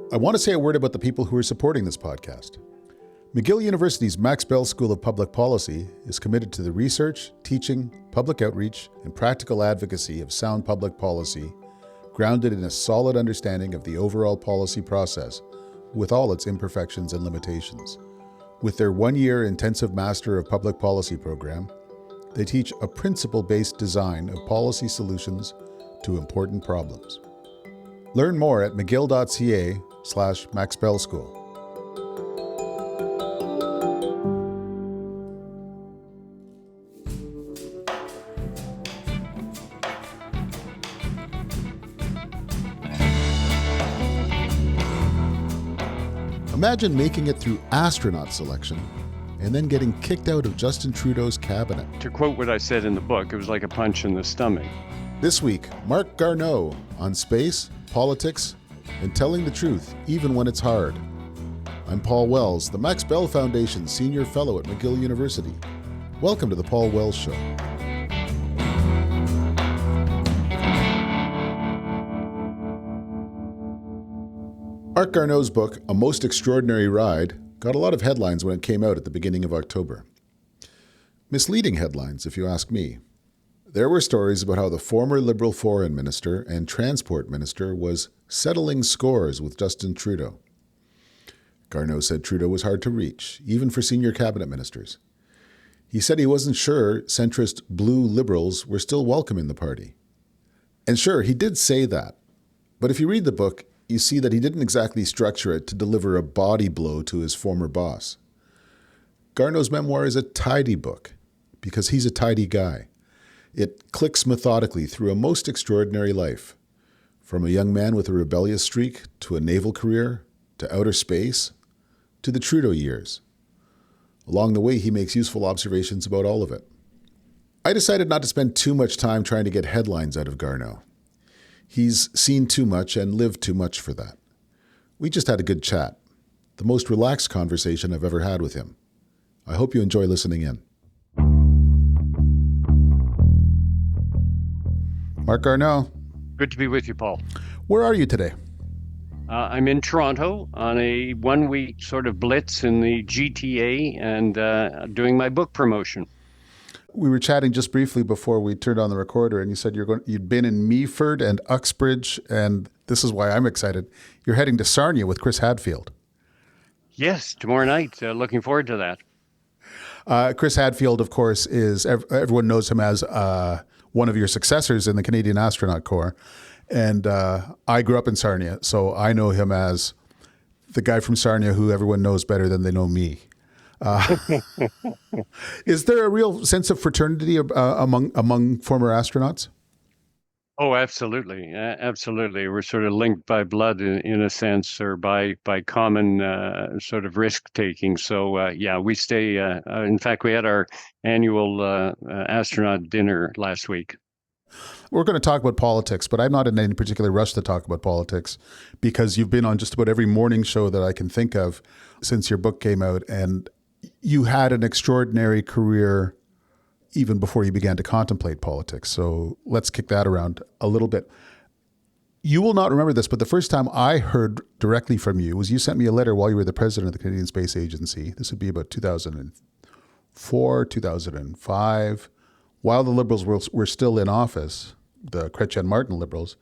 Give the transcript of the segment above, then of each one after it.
I want to say a word about the people who are supporting this podcast. McGill University's Max Bell School of Public Policy is committed to the research, teaching, public outreach, and practical advocacy of sound public policy, grounded in a solid understanding of the overall policy process, with all its imperfections and limitations. With their one-year intensive Master of Public Policy program, they teach a principle-based design of policy solutions to important problems. Learn more at mcgill.ca/maxbellschool. Imagine making it through astronaut selection and then getting kicked out of Justin Trudeau's cabinet. To quote what I said in the book, it was like a punch in the stomach. This week, Marc Garneau on space, politics, and telling the truth even when it's hard. I'm Paul Wells, the Max Bell Foundation Senior Fellow at McGill University. Welcome to the Paul Wells Show. Marc Garneau's book, A Most Extraordinary Ride, got a lot of headlines when it came out at the beginning of October. Misleading headlines, if you ask me. There were stories about how the former Liberal Foreign Minister and Transport Minister was settling scores with Justin Trudeau. Garneau said Trudeau was hard to reach, even for senior cabinet ministers. He said he wasn't sure centrist blue Liberals were still welcome in the party. And sure, he did say that. But if you read the book, you see that he didn't exactly structure it to deliver a body blow to his former boss. Garneau's memoir is a tidy book, because he's a tidy guy. It clicks methodically through a most extraordinary life, from a young man with a rebellious streak, to a naval career, to outer space, to the Trudeau years. Along the way, he makes useful observations about all of it. I decided not to spend too much time trying to get headlines out of Garneau. He's seen too much and lived too much for that. We just had a good chat, the most relaxed conversation I've ever had with him. I hope you enjoy listening in. Marc Garneau. Good to be with you, Paul. Where are you today? I'm in Toronto on a one-week sort of blitz in the GTA and doing my book promotion. We were chatting just briefly before we turned on the recorder, and you said you'd been in Meaford and Uxbridge, and this is why I'm excited. You're heading to Sarnia with Chris Hadfield. Yes, tomorrow night. Looking forward to that. Chris Hadfield, of course, is everyone knows him as one of your successors in the Canadian Astronaut Corps, and I grew up in Sarnia, so I know him as the guy from Sarnia who everyone knows better than they know me. Is there a real sense of fraternity among former astronauts? Oh, absolutely. Absolutely. We're sort of linked by blood in a sense, or by common sort of risk taking. So, yeah, we stay. In fact, we had our annual astronaut dinner last week. We're going to talk about politics, but I'm not in any particular rush to talk about politics because you've been on just about every morning show that I can think of since your book came out, and you had an extraordinary career even before you began to contemplate politics. So let's kick that around a little bit. You will not remember this, but the first time I heard directly from you was you sent me a letter while you were the president of the Canadian Space Agency. This would be about 2004, 2005, while the Liberals were still in office, the Chrétien Martin Liberals.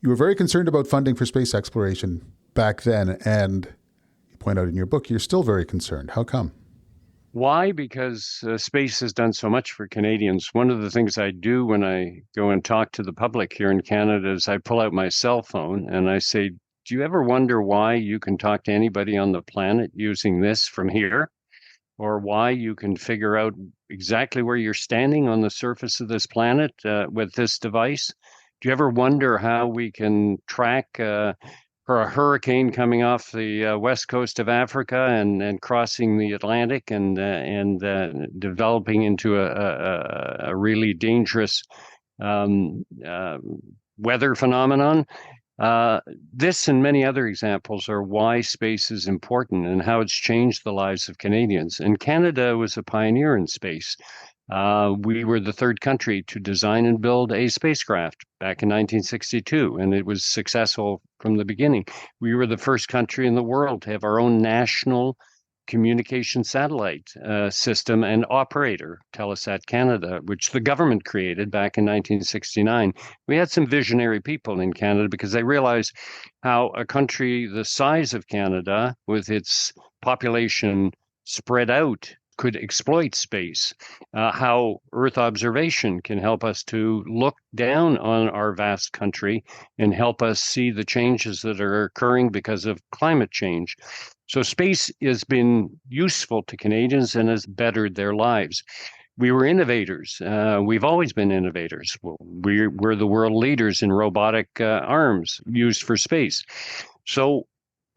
You were very concerned about funding for space exploration back then, and you point out in your book you're still very concerned. How come? Why? Because space has done so much for Canadians. One of the things I do when I go and talk to the public here in Canada is I pull out my cell phone and I say, do you ever wonder why you can talk to anybody on the planet using this from here? Or why you can figure out exactly where you're standing on the surface of this planet with this device? Do you ever wonder how we can track for a hurricane coming off the west coast of Africa and crossing the Atlantic and developing into a really dangerous weather phenomenon? This and many other examples are why space is important and how it's changed the lives of Canadians. And Canada was a pioneer in space. We were the third country to design and build a spacecraft back in 1962, and it was successful from the beginning. We were the first country in the world to have our own national communication satellite system and operator, Telesat Canada, which the government created back in 1969. We had some visionary people in Canada because they realized how a country the size of Canada, with its population spread out, could exploit space, how Earth observation can help us to look down on our vast country and help us see the changes that are occurring because of climate change. So space has been useful to Canadians and has bettered their lives. We were innovators. We've always been innovators. We're the world leaders in robotic arms used for space. So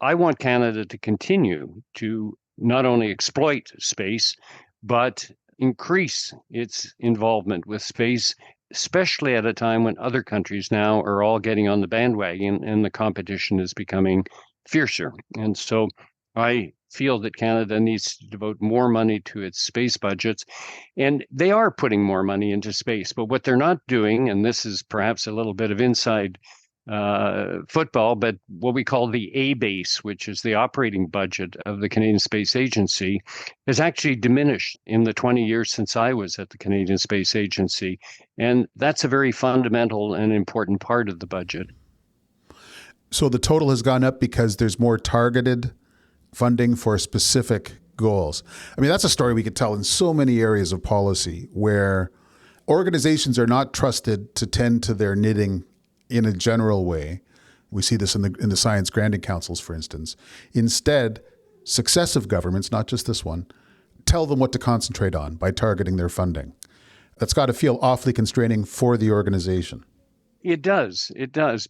I want Canada to continue to not only exploit space, but increase its involvement with space, especially at a time when other countries now are all getting on the bandwagon and the competition is becoming fiercer. And so I feel that Canada needs to devote more money to its space budgets. And they are putting more money into space. But what they're not doing, and this is perhaps a little bit of inside football, but what we call the A base, which is the operating budget of the Canadian Space Agency, has actually diminished in the 20 years since I was at the Canadian Space Agency. And that's a very fundamental and important part of the budget. So the total has gone up because there's more targeted funding for specific goals. I mean, that's a story we could tell in so many areas of policy where organizations are not trusted to tend to their knitting in a general way. We see this in the science granting councils, for instance. Instead, successive governments, not just this one, tell them what to concentrate on by targeting their funding. That's got to feel awfully constraining for the organization. It does,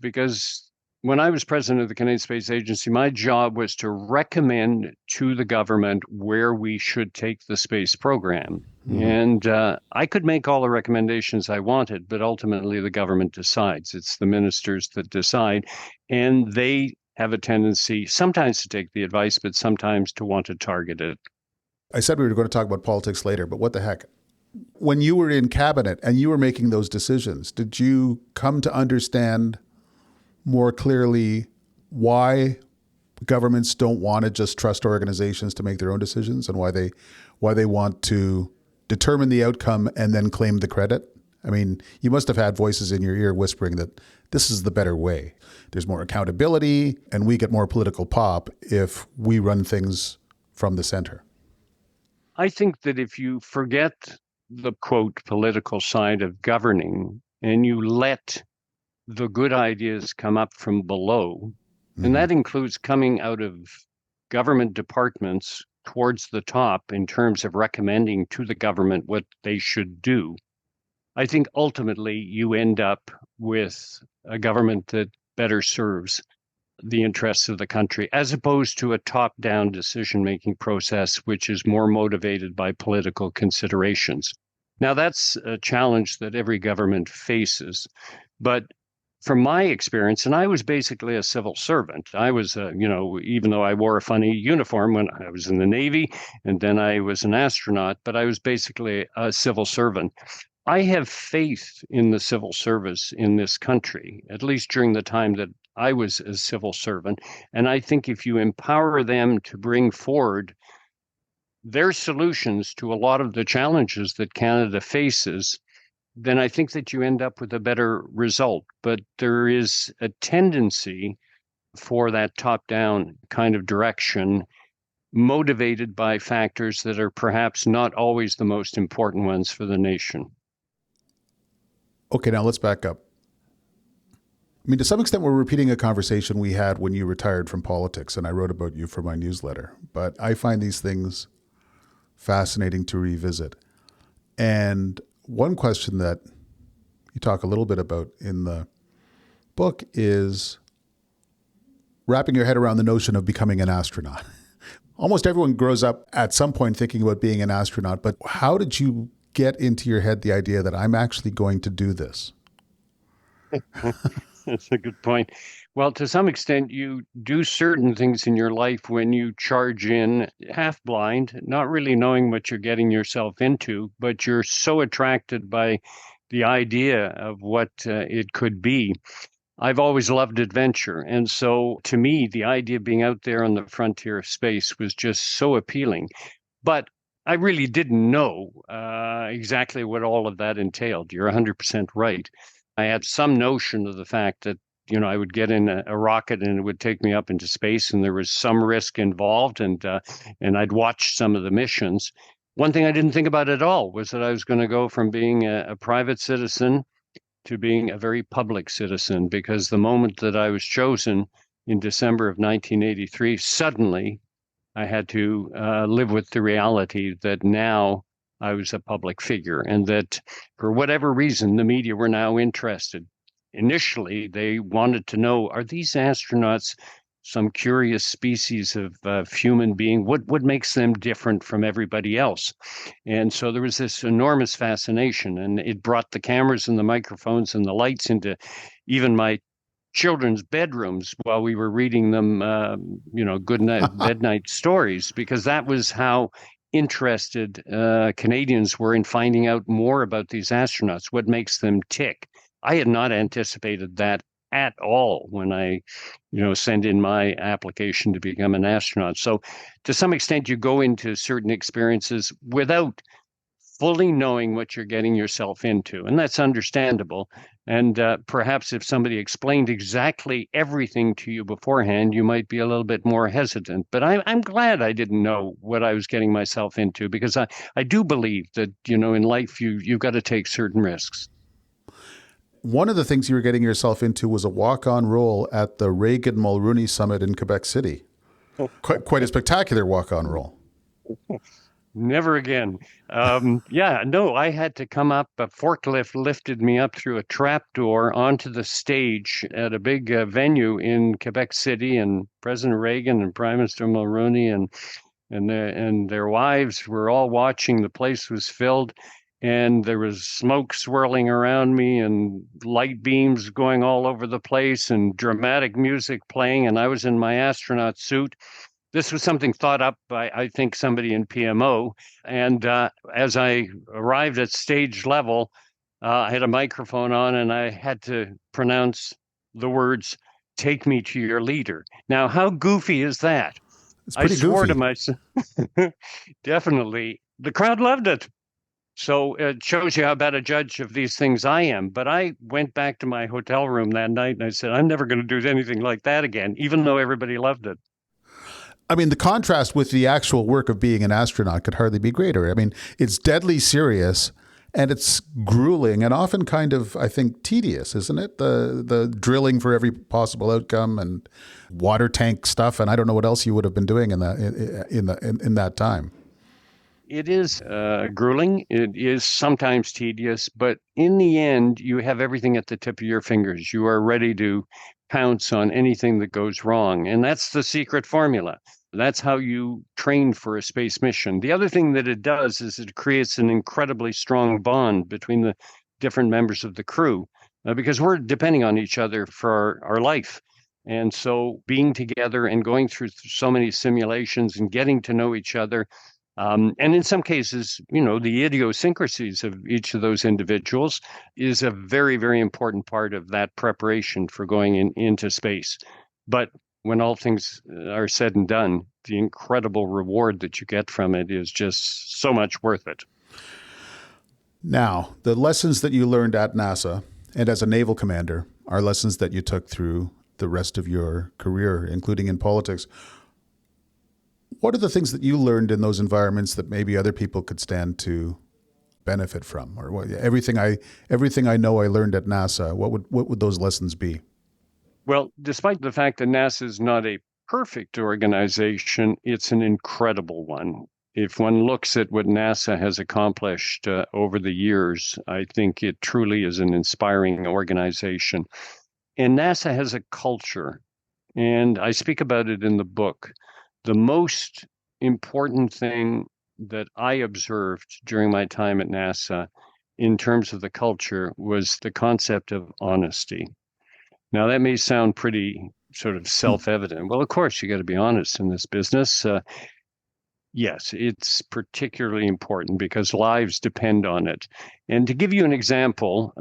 because when I was president of the Canadian Space Agency, my job was to recommend to the government where we should take the space program. And I could make all the recommendations I wanted, but ultimately the government decides. It's the ministers that decide. And they have a tendency sometimes to take the advice, but sometimes to want to target it. I said we were going to talk about politics later, but what the heck? When you were in cabinet and you were making those decisions, did you come to understand more clearly why governments don't want to just trust organizations to make their own decisions and why they want to determine the outcome and then claim the credit? I mean, you must have had voices in your ear whispering that this is the better way. There's more accountability and we get more political pop if we run things from the center. I think that if you forget the, quote, political side of governing and you let the good ideas come up from below, and that includes coming out of government departments towards the top in terms of recommending to the government what they should do, I think ultimately you end up with a government that better serves the interests of the country, as opposed to a top-down decision-making process, which is more motivated by political considerations. Now, that's a challenge that every government faces, but from my experience, and I was basically a civil servant. I was, even though I wore a funny uniform when I was in the Navy, and then I was an astronaut, but I was basically a civil servant. I have faith in the civil service in this country, at least during the time that I was a civil servant. And I think if you empower them to bring forward their solutions to a lot of the challenges that Canada faces, then I think that you end up with a better result. But there is a tendency for that top-down kind of direction, motivated by factors that are perhaps not always the most important ones for the nation. Okay, now let's back up. I mean, to some extent, we're repeating a conversation we had when you retired from politics, and I wrote about you for my newsletter. But I find these things fascinating to revisit. And one question that you talk a little bit about in the book is wrapping your head around the notion of becoming an astronaut. Almost everyone grows up at some point thinking about being an astronaut, but how did you get into your head the idea that I'm actually going to do this? That's a good point. Well, to some extent, you do certain things in your life when you charge in half blind, not really knowing what you're getting yourself into, but you're so attracted by the idea of what it could be. I've always loved adventure. And so to me, the idea of being out there on the frontier of space was just so appealing. But I really didn't know exactly what all of that entailed. You're 100% right. I had some notion of the fact that, I would get in a rocket and it would take me up into space, and there was some risk involved, and I'd watched some of the missions. One thing I didn't think about at all was that I was going to go from being a private citizen to being a very public citizen, because the moment that I was chosen in December of 1983, suddenly I had to live with the reality that now I was a public figure, and that for whatever reason, the media were now interested. Initially, they wanted to know, are these astronauts some curious species of human being? What makes them different from everybody else? And so there was this enormous fascination, and it brought the cameras and the microphones and the lights into even my children's bedrooms while we were reading them, good night, bed night stories, because that was how interested Canadians were in finding out more about these astronauts, what makes them tick. I had not anticipated that at all when I, sent in my application to become an astronaut. So to some extent, you go into certain experiences without fully knowing what you're getting yourself into. And that's understandable. And perhaps if somebody explained exactly everything to you beforehand, you might be a little bit more hesitant. But I'm glad I didn't know what I was getting myself into, because I do believe that, in life, you've got to take certain risks. One of the things you were getting yourself into was a walk-on role at the Reagan-Mulroney Summit in Quebec City. Quite a spectacular walk-on role. Never again. Yeah, no, I had to come up. A forklift lifted me up through a trap door onto the stage at a big venue in Quebec City, and President Reagan and Prime Minister Mulroney and their wives were all watching. The place was filled, and there was smoke swirling around me and light beams going all over the place and dramatic music playing, and I was in my astronaut suit. This was something thought up by, I think, somebody in PMO. And as I arrived at stage level, I had a microphone on and I had to pronounce the words, "Take me to your leader." Now, how goofy is that? It's I pretty swore to goofy. myself, definitely. The crowd loved it. So it shows you how bad a judge of these things I am. But I went back to my hotel room that night and I said, I'm never going to do anything like that again, even though everybody loved it. I mean, the contrast with the actual work of being an astronaut could hardly be greater. I mean, it's deadly serious and it's grueling and often kind of, I think, tedious, isn't it? The drilling for every possible outcome and water tank stuff, and I don't know what else you would have been doing in that time. It is grueling. It is sometimes tedious, but in the end, you have everything at the tip of your fingers. You are ready to pounce on anything that goes wrong. And that's the secret formula. That's how you train for a space mission. The other thing that it does is it creates an incredibly strong bond between the different members of the crew, because we're depending on each other for our life. And so being together and going through so many simulations and getting to know each other, and in some cases, the idiosyncrasies of each of those individuals is a very, very important part of that preparation for going into space. But when all things are said and done, the incredible reward that you get from it is just so much worth it. Now, the lessons that you learned at NASA and as a naval commander are lessons that you took through the rest of your career, including in politics. What are the things that you learned in those environments that maybe other people could stand to benefit from? Or everything I know I learned at NASA, what would those lessons be? Well, despite the fact that NASA is not a perfect organization, it's an incredible one. If one looks at what NASA has accomplished over the years, I think it truly is an inspiring organization. And NASA has a culture, and I speak about it in the book. The most important thing that I observed during my time at NASA in terms of the culture was the concept of honesty. Now, that may sound pretty sort of self-evident. Well, of course, you got to be honest in this business. Yes, it's particularly important because lives depend on it. And to give you an example,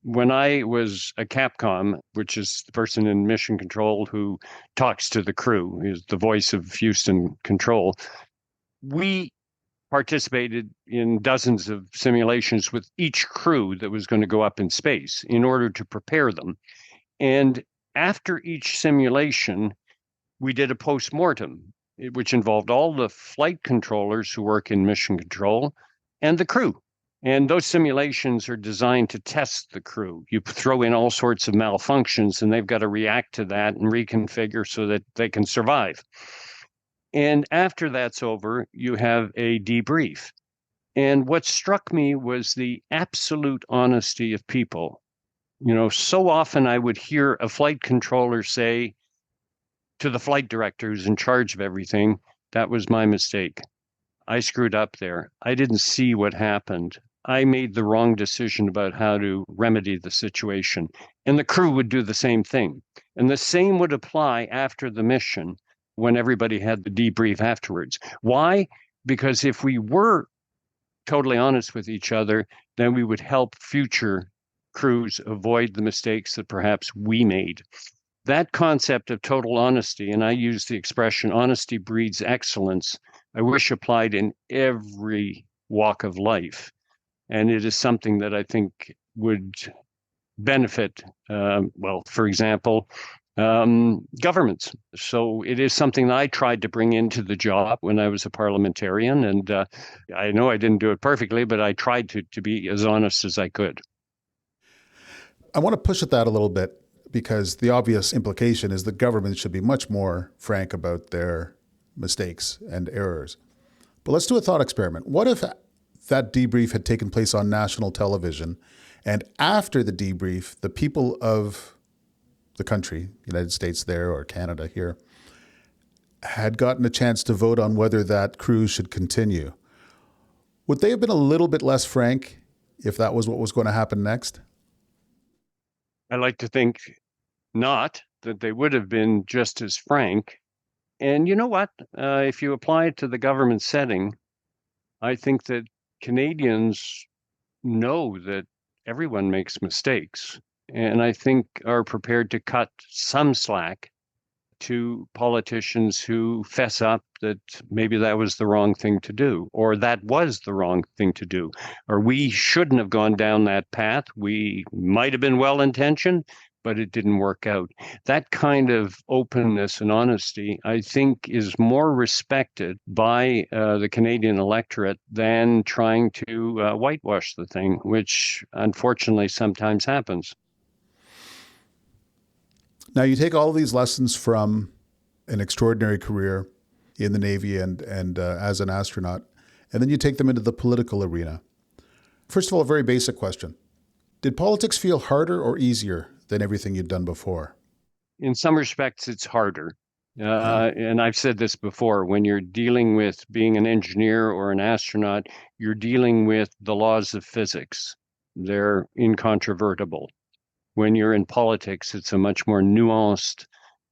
when I was a Capcom, which is the person in mission control who talks to the crew, is the voice of Houston control, we participated in dozens of simulations with each crew that was going to go up in space in order to prepare them. And after each simulation, we did a post-mortem, which involved all the flight controllers who work in mission control and the crew. And those simulations are designed to test the crew. You throw in all sorts of malfunctions, and they've got to react to that and reconfigure so that they can survive. And after that's over, you have a debrief. And what struck me was the absolute honesty of people. So often I would hear a flight controller say to the flight director who's in charge of everything, that was my mistake. I screwed up there. I didn't see what happened. I made the wrong decision about how to remedy the situation. And the crew would do the same thing. And the same would apply after the mission when everybody had the debrief afterwards. Why? Because if we were totally honest with each other, then we would help future crews avoid the mistakes that perhaps we made. That concept of total honesty, and I use the expression honesty breeds excellence, I wish applied in every walk of life. And it is something that I think would benefit, for example, governments. So it is something that I tried to bring into the job when I was a parliamentarian. And I know I didn't do it perfectly, but I tried to be as honest as I could. I want to push at that a little bit because the obvious implication is that governments should be much more frank about their mistakes and errors. But let's do a thought experiment. What if that debrief had taken place on national television, and after the debrief, the people of the country, United States there or Canada here, had gotten a chance to vote on whether that cruise should continue? Would they have been a little bit less frank if that was what was going to happen next? I like to think not, that they would have been just as frank. And you know what? If you apply it to the government setting, I think that Canadians know that everyone makes mistakes, and I think are prepared to cut some slack to politicians who fess up that maybe that was the wrong thing to do, or that was the wrong thing to do, or we shouldn't have gone down that path. We might have been well-intentioned, but it didn't work out. That kind of openness and honesty, I think, is more respected by the Canadian electorate than trying to whitewash the thing, which unfortunately sometimes happens. Now, you take all these lessons from an extraordinary career in the Navy and as an astronaut, and then you take them into the political arena. First of all, a very basic question. Did politics feel harder or easier than everything you'd done before? In some respects, it's harder. And I've said this before, when you're dealing with being an engineer or an astronaut, you're dealing with the laws of physics. They're incontrovertible. When you're in politics, it's a much more nuanced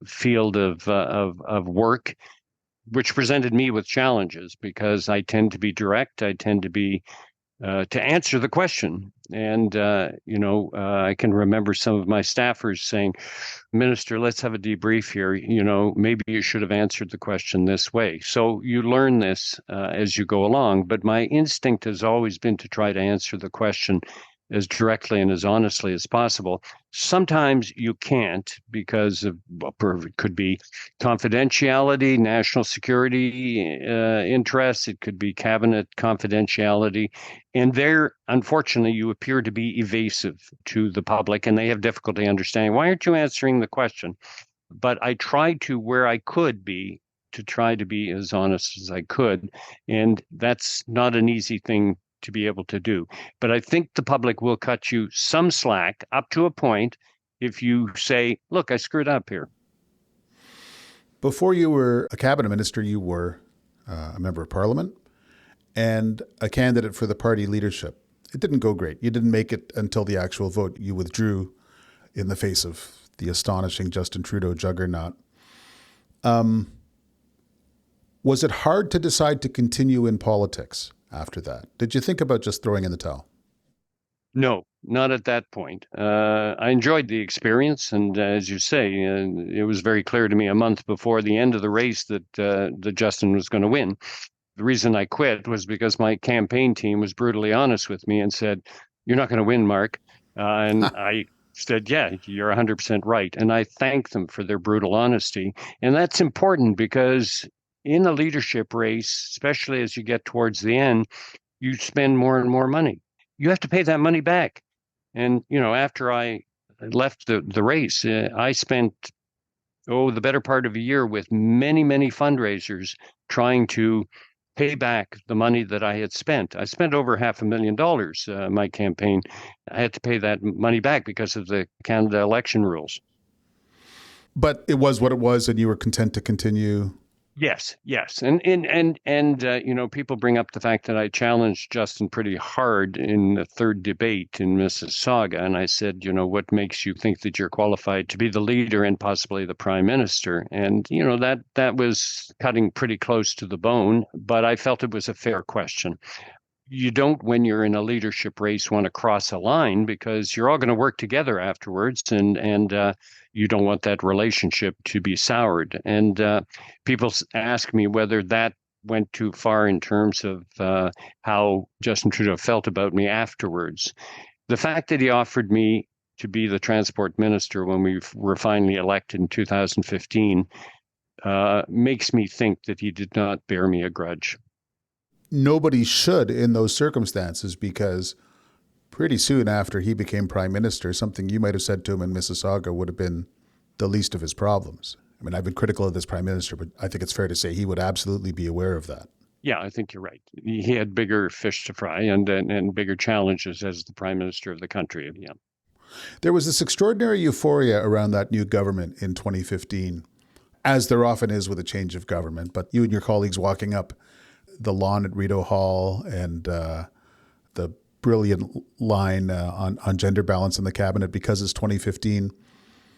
field of work, which presented me with challenges because I tend to be direct. I tend to be to answer the question. And, I can remember some of my staffers saying, Minister, let's have a debrief here. Maybe you should have answered the question this way. So you learn this as you go along. But my instinct has always been to try to answer the question as directly and as honestly as possible. Sometimes you can't because of it could be confidentiality, national security interests. It could be cabinet confidentiality. And there, unfortunately, you appear to be evasive to the public, and they have difficulty understanding, why aren't you answering the question? But I tried to, where I could be, to try to be as honest as I could. And that's not an easy thing to be able to do. But I think the public will cut you some slack up to a point if you say, look, I screwed up here. Before you were a cabinet minister, you were a member of parliament and a candidate for the party leadership. It didn't go great. You didn't make it until the actual vote. You withdrew in the face of the astonishing Justin Trudeau juggernaut. Was it hard to decide to continue in politics after that? Did you think about just throwing in the towel? No, not at that point. I enjoyed the experience, and as you say, it was very clear to me a month before the end of the race that Justin was going to win. The reason I quit was because my campaign team was brutally honest with me and said, "You're not going to win, Mark." And I said, "Yeah, you're 100% right." And I thank them for their brutal honesty. And that's important because in a leadership race, especially as you get towards the end, you spend more and more money. You have to pay that money back. And, after I left the race, I spent, the better part of a year with many, many fundraisers trying to pay back the money that I had spent. I spent over $500,000 my campaign. I had to pay that money back because of the Canada election rules. But it was what it was, and you were content to continue. Yes, yes, and people bring up the fact that I challenged Justin pretty hard in the third debate in Mississauga, and I said, what makes you think that you're qualified to be the leader and possibly the prime minister? And that was cutting pretty close to the bone, but I felt it was a fair question. You don't, when you're in a leadership race, want to cross a line because you're all going to work together afterwards, and you don't want that relationship to be soured. And people ask me whether that went too far in terms of how Justin Trudeau felt about me afterwards. The fact that he offered me to be the transport minister when we were finally elected in 2015 makes me think that he did not bear me a grudge. Nobody should in those circumstances, because pretty soon after he became prime minister, something you might have said to him in Mississauga would have been the least of his problems. I mean, I've been critical of this prime minister, but I think it's fair to say he would absolutely be aware of that. Yeah, I think you're right. He had bigger fish to fry and bigger challenges as the prime minister of the country. Yeah. There was this extraordinary euphoria around that new government in 2015, as there often is with a change of government. But you and your colleagues walking up the lawn at Rideau Hall and the brilliant line on gender balance in the cabinet because it's 2015.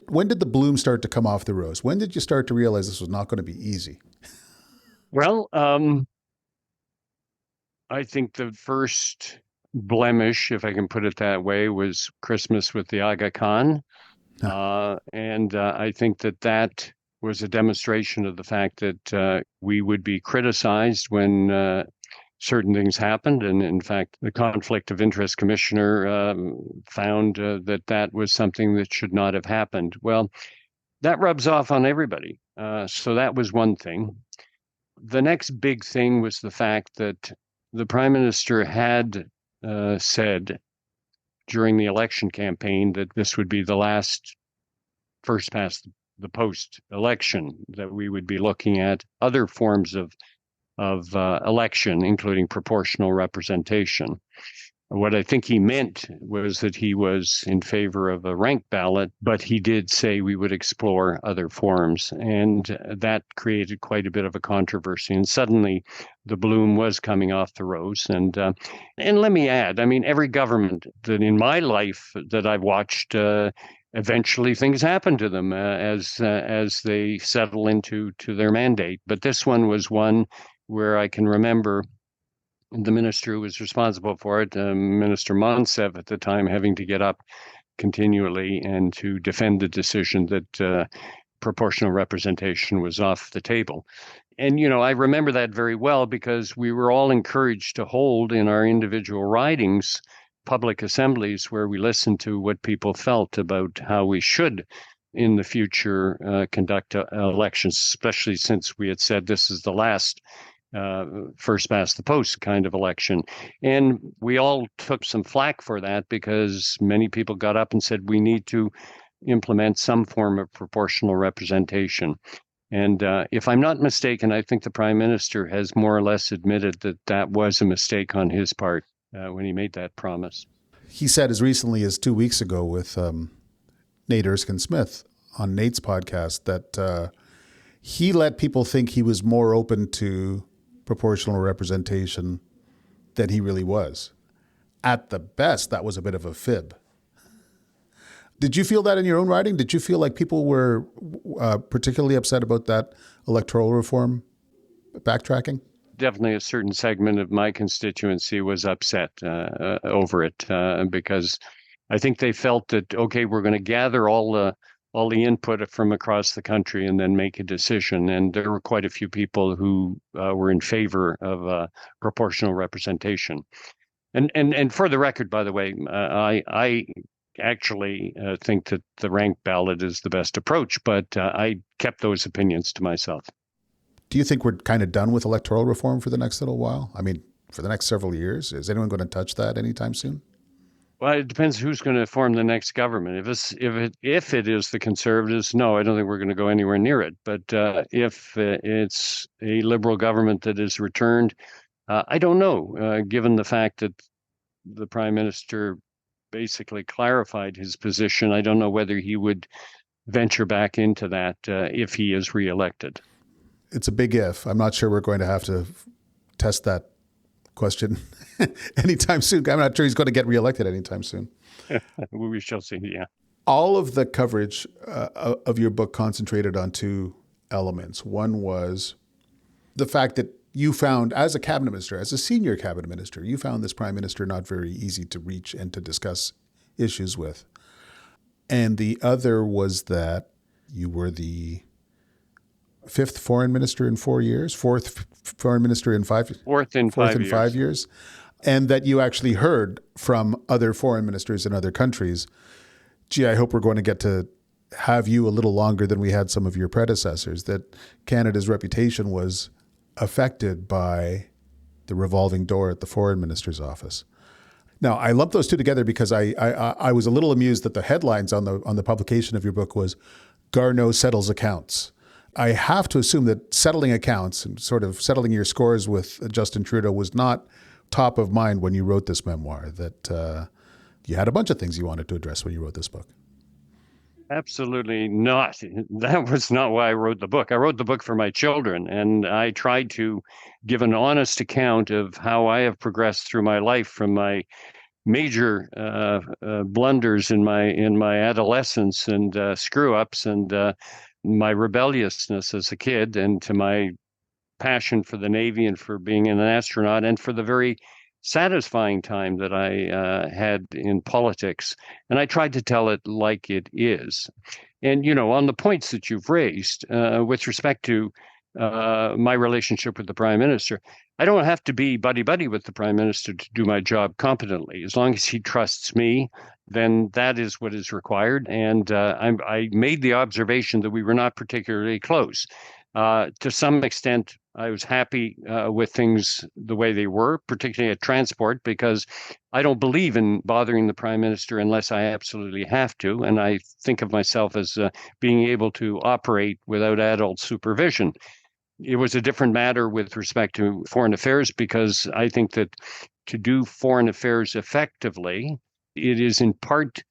When did the bloom start to come off the rose? When did you start to realize this was not going to be easy? Well, I think the first blemish, if I can put it that way, was Christmas with the Aga Khan. And I think that was a demonstration of the fact that we would be criticized when certain things happened. And in fact, the Conflict of Interest Commissioner found that was something that should not have happened. Well, that rubs off on everybody. So that was one thing. The next big thing was the fact that the Prime Minister had said during the election campaign that this would be the last first past the post election, that we would be looking at other forms of election, including proportional representation. What I think he meant was that he was in favor of a ranked ballot, but he did say we would explore other forms. And that created quite a bit of a controversy. And suddenly the bloom was coming off the rose. And let me add, I mean, every government that in my life that I've watched, eventually things happen to them as they settle into their mandate. But this one was one where I can remember the minister who was responsible for it, Minister Monsev at the time, having to get up continually and to defend the decision that proportional representation was off the table. And, I remember that very well because we were all encouraged to hold in our individual ridings public assemblies where we listened to what people felt about how we should in the future conduct elections, especially since we had said this is the last first past the post kind of election. And we all took some flack for that because many people got up and said we need to implement some form of proportional representation. And if I'm not mistaken, I think the Prime Minister has more or less admitted that was a mistake on his part when he made that promise. He said as recently as 2 weeks ago with Nate Erskine-Smith on Nate's podcast that he let people think he was more open to proportional representation than he really was. At the best, that was a bit of a fib. Did you feel that in your own writing? Did you feel like people were particularly upset about that electoral reform? backtracking? Definitely a certain segment of my constituency was upset over it because I think they felt that, okay, we're going to gather all the input from across the country and then make a decision. And there were quite a few people who were in favor of proportional representation. And for the record, by the way, I actually think that the ranked ballot is the best approach, but I kept those opinions to myself. Do you think we're kind of done with electoral reform for the next little while? I mean, for the next several years? Is anyone going to touch that anytime soon? Well, it depends who's going to form the next government. If it is the Conservatives, no, I don't think we're going to go anywhere near it. But if it's a Liberal government that is returned, I don't know. Given the fact that the Prime Minister basically clarified his position, I don't know whether he would venture back into that if he is reelected. It's a big if. I'm not sure we're going to have to test that question anytime soon. I'm not sure he's going to get reelected anytime soon. We shall see, yeah. All of the coverage of your book concentrated on two elements. One was the fact that you found, as a cabinet minister, as a senior cabinet minister, you found this prime minister not very easy to reach and to discuss issues with. And the other was that you were the fifth foreign minister in 4 years, fourth foreign minister in fourth in 5 years, and that you actually heard from other foreign ministers in other countries, gee, I hope we're going to get to have you a little longer than we had some of your predecessors, that Canada's reputation was affected by the revolving door at the foreign minister's office. Now, I lump those two together because I was a little amused that the headlines on the publication of your book was Garneau settles accounts. I have to assume that settling accounts and sort of settling your scores with Justin Trudeau was not top of mind when you wrote this memoir, that you had a bunch of things you wanted to address when you wrote this book. Absolutely not. That was not why I wrote the book. I wrote the book for my children, and I tried to give an honest account of how I have progressed through my life from my major blunders in my adolescence and screw ups and my rebelliousness as a kid, and to my passion for the Navy and for being an astronaut, and for the very satisfying time that I had in politics. And I tried to tell it like it is. And, on the points that you've raised with respect to my relationship with the Prime Minister, I don't have to be buddy-buddy with the Prime Minister to do my job competently. As long as he trusts me, then that is what is required. And I made the observation that we were not particularly close. To some extent, I was happy with things the way they were, particularly at transport, because I don't believe in bothering the Prime Minister unless I absolutely have to. And I think of myself as being able to operate without adult supervision. It was a different matter with respect to foreign affairs, because I think that to do foreign affairs effectively, it is in part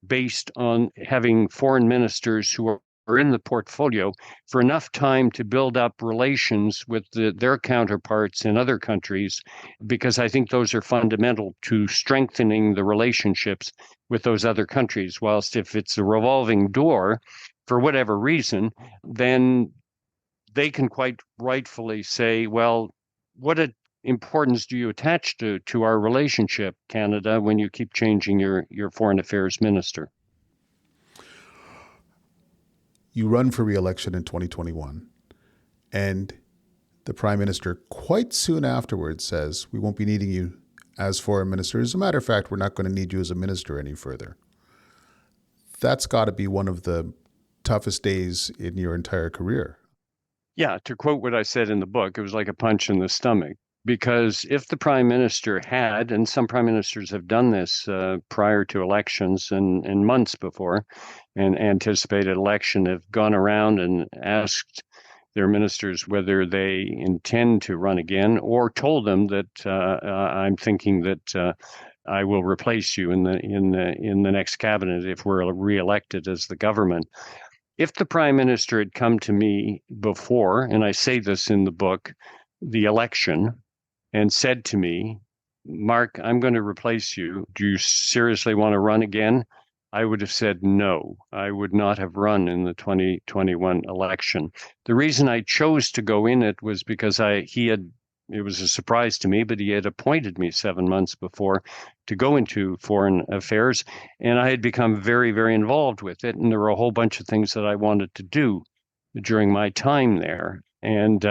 based on having foreign ministers who are in the portfolio for enough time to build up relations with their counterparts in other countries, because I think those are fundamental to strengthening the relationships with those other countries. Whilst if it's a revolving door, for whatever reason, then they can quite rightfully say, well, what importance do you attach to our relationship, Canada, when you keep changing your foreign affairs minister? You run for re-election in 2021, and the Prime Minister quite soon afterwards says, we won't be needing you as foreign minister. As a matter of fact, we're not going to need you as a minister any further. That's got to be one of the toughest days in your entire career. Yeah, to quote what I said in the book, it was like a punch in the stomach. Because if the Prime Minister had, and some Prime Ministers have done this prior to elections and months before, an anticipated election, have gone around and asked their ministers whether they intend to run again, or told them that I'm thinking that I will replace you in the next cabinet if we're reelected as the government. If the Prime Minister had come to me before, and I say this in the book, the election, and said to me, Mark, I'm going to replace you. Do you seriously want to run again? I would have said no. I would not have run in the 2021 election. The reason I chose to go in it was because it was a surprise to me, but he had appointed me 7 months before to go into foreign affairs, and I had become very, very involved with it. And there were a whole bunch of things that I wanted to do during my time there. And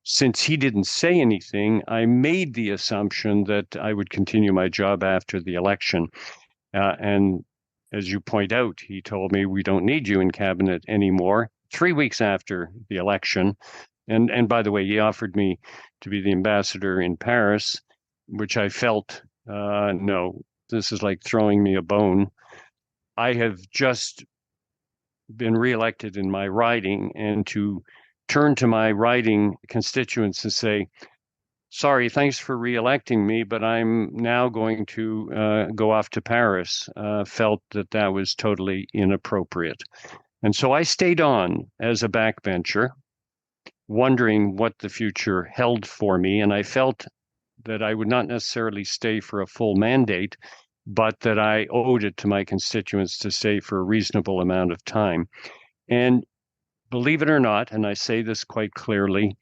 since he didn't say anything, I made the assumption that I would continue my job after the election. And as you point out, he told me, we don't need you in cabinet anymore 3 weeks after the election. And by the way, he offered me to be the ambassador in Paris, which I felt, no, this is like throwing me a bone. I have just been reelected in my riding, and to turn to my riding constituents and say, sorry, thanks for reelecting me, but I'm now going to go off to Paris, felt that that was totally inappropriate. And so I stayed on as a backbencher, wondering what the future held for me. And I felt that I would not necessarily stay for a full mandate, but that I owed it to my constituents to stay for a reasonable amount of time. And believe it or not, and I say this quite clearly,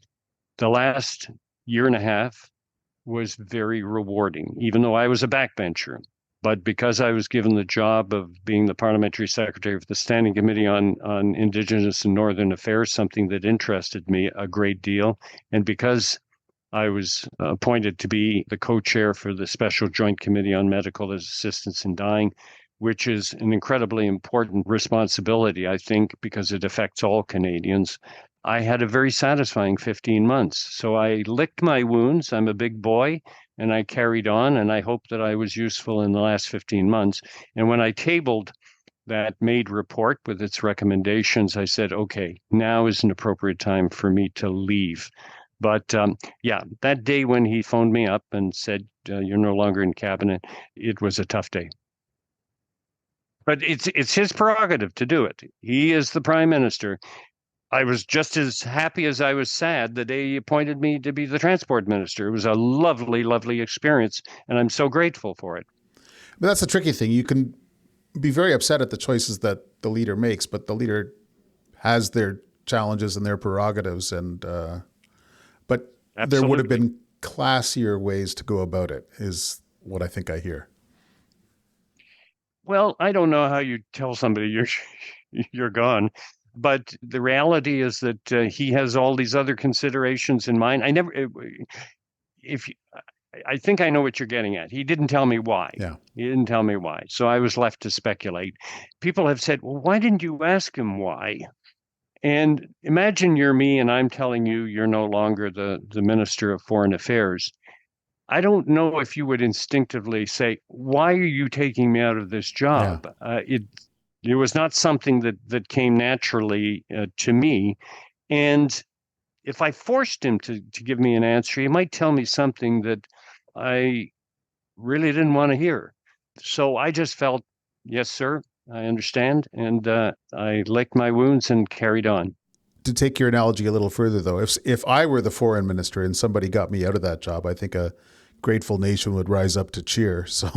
the last year and a half was very rewarding, even though I was a backbencher. But because I was given the job of being the parliamentary secretary of the Standing Committee on Indigenous and Northern Affairs, something that interested me a great deal, and because I was appointed to be the co-chair for the Special Joint Committee on Medical Assistance in Dying, which is an incredibly important responsibility, I think, because it affects all Canadians. I had a very satisfying 15 months. So I licked my wounds. I'm a big boy, and I carried on, and I hope that I was useful in the last 15 months. And when I tabled that MAID report with its recommendations, I said, okay, now is an appropriate time for me to leave. But yeah, that day when he phoned me up and said, you're no longer in cabinet, it was a tough day. But it's his prerogative to do it. He is the prime minister. I was just as happy as I was sad the day he appointed me to be the transport minister. It was a lovely, lovely experience, and I'm so grateful for it. But that's the tricky thing. You can be very upset at the choices that the leader makes, but the leader has their challenges and their prerogatives, and but Absolutely. There would have been classier ways to go about it, is what I think I hear. Well, I don't know how you tell somebody you're gone, but the reality is that he has all these other considerations in mind. I think I know what you're getting at. He didn't tell me why. Yeah. He didn't tell me why. So I was left to speculate. People have said, well, why didn't you ask him why? And imagine you're me and I'm telling you you're no longer the Minister of Foreign Affairs. I don't know if you would instinctively say, why are you taking me out of this job? Yeah. It was not something that came naturally to me. And if I forced him to give me an answer, he might tell me something that I really didn't want to hear. So I just felt, yes, sir, I understand. And I licked my wounds and carried on. To take your analogy a little further, though, if I were the foreign minister and somebody got me out of that job, I think a grateful nation would rise up to cheer. So,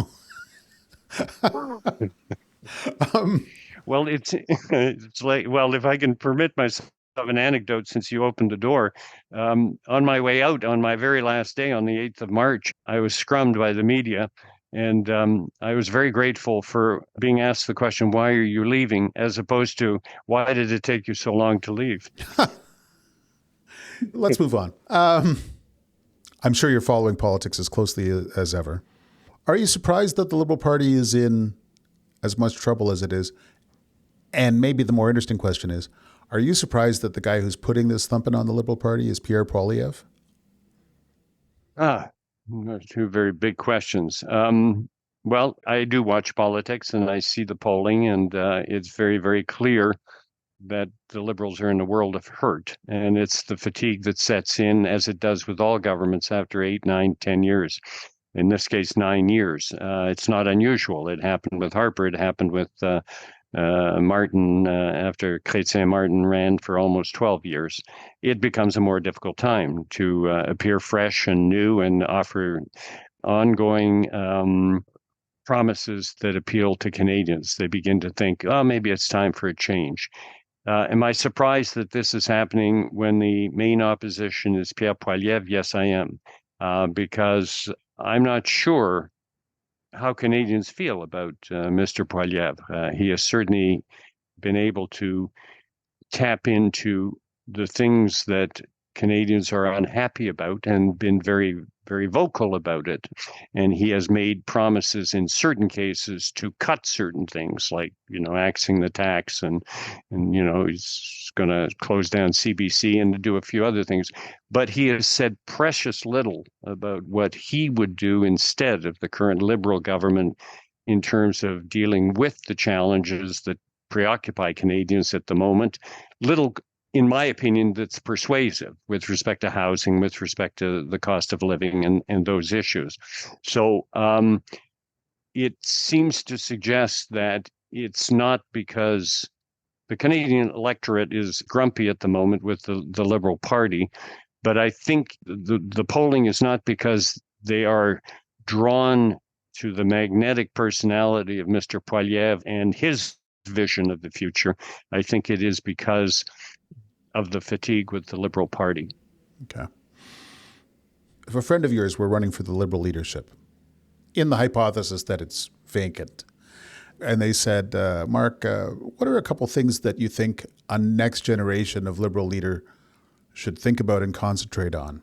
Well, it's like, well, if I can permit myself an anecdote, since you opened the door, on my way out on my very last day on the 8th of March, I was scrummed by the media. And I was very grateful for being asked the question, why are you leaving? As opposed to, why did it take you so long to leave? Let's move on. I'm sure you're following politics as closely as ever. Are you surprised that the Liberal Party is in as much trouble as it is? And maybe the more interesting question is, are you surprised that the guy who's putting this thumping on the Liberal Party is Pierre Poilievre? Two very big questions. Well, I do watch politics and I see the polling, and it's very, very clear that the Liberals are in a world of hurt. And it's the fatigue that sets in, as it does with all governments after 8, 9, 10 years. In this case, 9 years. It's not unusual. It happened with Harper. It happened with Martin after Chrétien Martin ran for almost 12 years. It becomes a more difficult time to appear fresh and new and offer ongoing promises that appeal to Canadians. They begin to think, oh, maybe it's time for a change. Am I surprised that this is happening when the main opposition is Pierre Poilievre? Yes, I am, because I'm not sure how Canadians feel about Mr. Poilievre. He has certainly been able to tap into the things that Canadians are unhappy about and been very, very vocal about it. And he has made promises in certain cases to cut certain things, like, axing the tax and he's going to close down CBC and do a few other things. But he has said precious little about what he would do instead of the current Liberal government in terms of dealing with the challenges that preoccupy Canadians at the moment. Little, in my opinion, that's persuasive with respect to housing, with respect to the cost of living and those issues. So it seems to suggest that it's not because the Canadian electorate is grumpy at the moment with the Liberal Party, but I think the polling is not because they are drawn to the magnetic personality of Mr. Poilievre and his vision of the future. I think it is because of the fatigue with the Liberal Party. Okay. If a friend of yours were running for the Liberal leadership, in the hypothesis that it's vacant, and they said, Marc, what are a couple things that you think a next generation of Liberal leader should think about and concentrate on?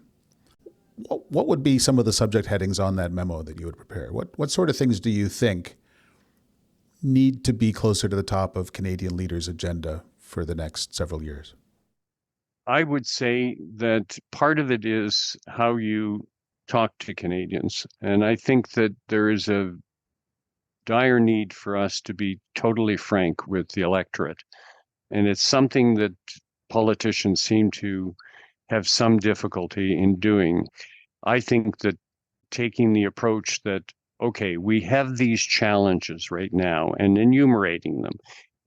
What would be some of the subject headings on that memo that you would prepare? What sort of things do you think need to be closer to the top of Canadian leaders' agenda for the next several years? I would say that part of it is how you talk to Canadians. And I think that there is a dire need for us to be totally frank with the electorate. And it's something that politicians seem to have some difficulty in doing. I think that taking the approach that, okay, we have these challenges right now, and enumerating them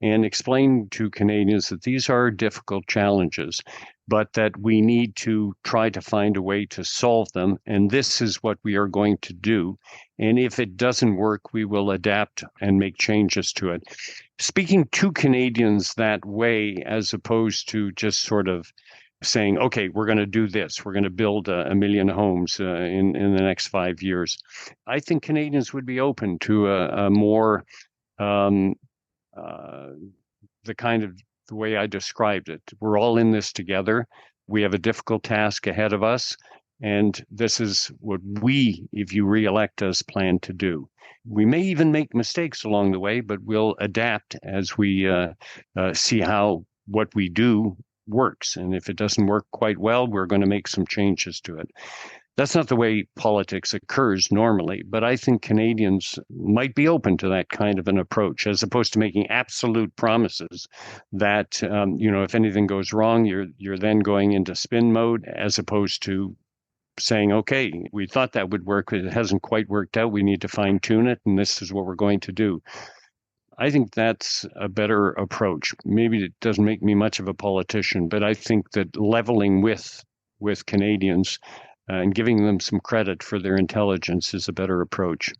and explain to Canadians that these are difficult challenges, but that we need to try to find a way to solve them. And this is what we are going to do. And if it doesn't work, we will adapt and make changes to it. Speaking to Canadians that way, as opposed to just sort of saying, okay, we're going to do this. We're going to build a million homes in the next 5 years. I think Canadians would be open to a more the way I described it. We're all in this together. We have a difficult task ahead of us. And this is what we, if you re-elect us, plan to do. We may even make mistakes along the way, but we'll adapt as we see how what we do works. And if it doesn't work quite well, we're going to make some changes to it. That's not the way politics occurs normally, but I think Canadians might be open to that kind of an approach, as opposed to making absolute promises that, if anything goes wrong, you're then going into spin mode, as opposed to saying, okay, we thought that would work, but it hasn't quite worked out. We need to fine tune it, and this is what we're going to do. I think that's a better approach. Maybe it doesn't make me much of a politician, but I think that leveling with Canadians and giving them some credit for their intelligence is a better approach.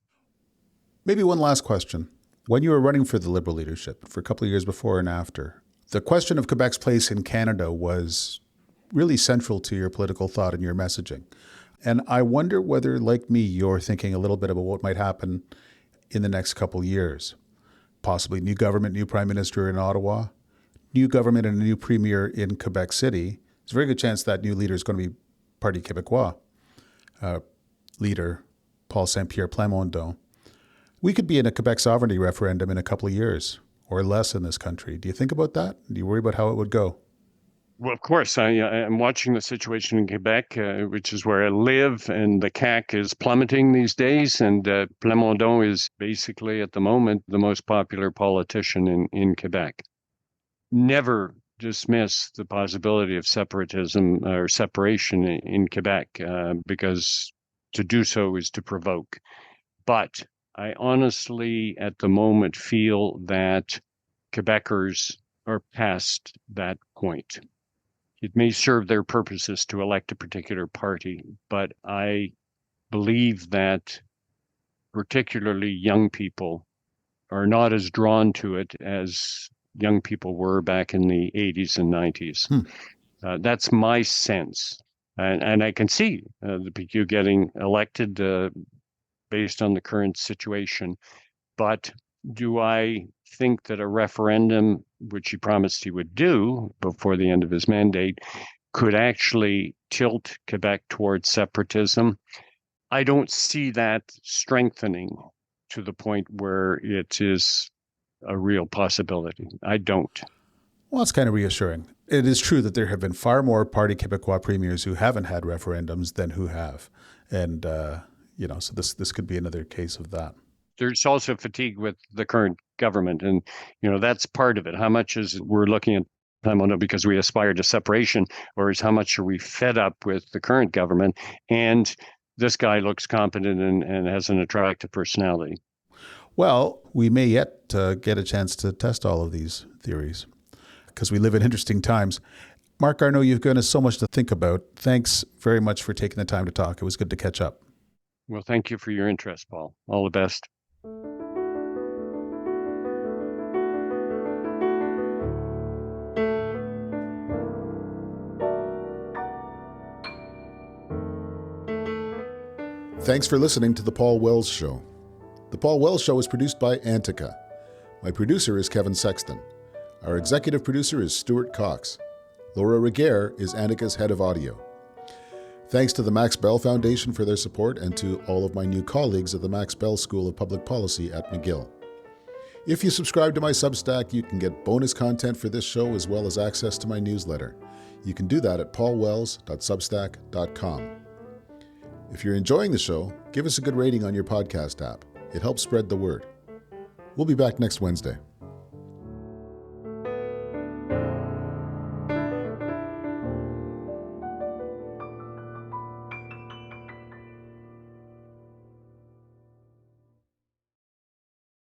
Maybe one last question. When you were running for the Liberal leadership for a couple of years before and after, the question of Quebec's place in Canada was really central to your political thought and your messaging. And I wonder whether, like me, you're thinking a little bit about what might happen in the next couple of years. Possibly new government, new prime minister in Ottawa, new government and a new premier in Quebec City. There's a very good chance that new leader is going to be Parti Québécois leader, Paul Saint-Pierre Plamondon. We could be in a Quebec sovereignty referendum in a couple of years or less in this country. Do you think about that? Do you worry about how it would go? Well, of course, I'm watching the situation in Quebec, which is where I live, and the CAQ is plummeting these days, and Plamondon is basically, at the moment, the most popular politician in Quebec. Never dismiss the possibility of separatism or separation in Quebec, because to do so is to provoke. But I honestly, at the moment, feel that Quebecers are past that point. It may serve their purposes to elect a particular party, but I believe that particularly young people, are not as drawn to it as young people were back in the 80s and 90s. That's my sense. And I can see the PQ getting elected based on the current situation. But do I think that a referendum, which he promised he would do before the end of his mandate, could actually tilt Quebec towards separatism? I don't see that strengthening to the point where it is a real possibility. I don't. Well, it's kind of reassuring. It is true that there have been far more Parti Québécois premiers who haven't had referendums than who have. And, so this could be another case of that. There's also fatigue with the current government. And, that's part of it. How much is we're looking at, I don't know, because we aspire to separation, or is how much are we fed up with the current government? And this guy looks competent and has an attractive personality. Well, we may yet get a chance to test all of these theories because we live in interesting times. Marc Garneau, you've given us so much to think about. Thanks very much for taking the time to talk. It was good to catch up. Well, thank you for your interest, Paul. All the best. Thanks for listening to The Paul Wells Show. The Paul Wells Show is produced by Antica. My producer is Kevin Sexton. Our executive producer is Stuart Cox. Laura Reguer is Antica's head of audio. Thanks to the Max Bell Foundation for their support and to all of my new colleagues at the Max Bell School of Public Policy at McGill. If you subscribe to my Substack, you can get bonus content for this show as well as access to my newsletter. You can do that at paulwells.substack.com. If you're enjoying the show, give us a good rating on your podcast app. It helps spread the word. We'll be back next Wednesday.